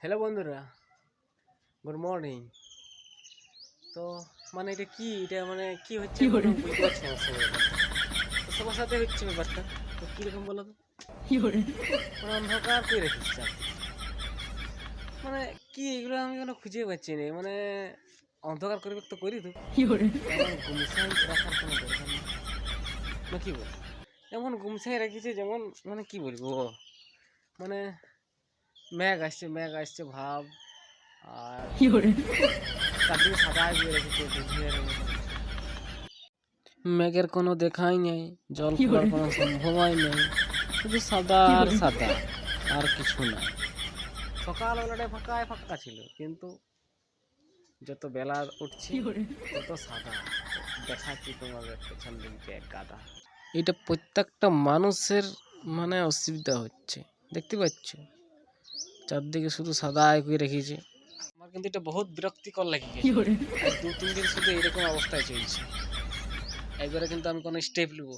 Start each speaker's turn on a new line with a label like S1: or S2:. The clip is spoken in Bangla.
S1: হ্যালো বন্ধুরা, গুড মর্নিং। তো এটা কি, এটা কি হচ্ছে এখন বুঝতে পারছি না। তো সবার সাথে হচ্ছে ব্যাপারটা। তো কীরকম বলো তো? অন্ধকার করে রেখেছি চারদিকে। কি এগুলো আমি কোনো খুঁজে পাচ্ছি না। অন্ধকার করবে তো করি তো, গুমসাই রাখার কোনো দরকার নেই না, কি বল? এমন গুমসাই রেখেছে যেমন কি বলবো, মানে মেঘ আসছে ভাব। আর চারদিকে সাদা দিয়ে রেখেছে দুনিয়ার মতো। মেঘের কোনো দেখাই নেই, জল পড়ার কোনো সম্ভাবনাই নেই, শুধু সাদা আর সাদা, আর কিছু না। সকালবেলাটায় ফাঁকা ছিল, কিন্তু যত বেলা উঠছে তত সাদা দেখাচ্ছি তোমাদের পেছন দিকে গাদা। এটা প্রত্যেকটা মানুষের অসুবিধা হচ্ছে, দেখতে পাচ্ছ চারদিকে শুধু সাদা করে রেখেছে। আমার কিন্তু এটা বহুত বিরক্তিকর লাগে গেছে। 2-3 দিন শুধু এরকম অবস্থায় চলছে। একবারে কিন্তু আমি কোনো স্টেপ নেবো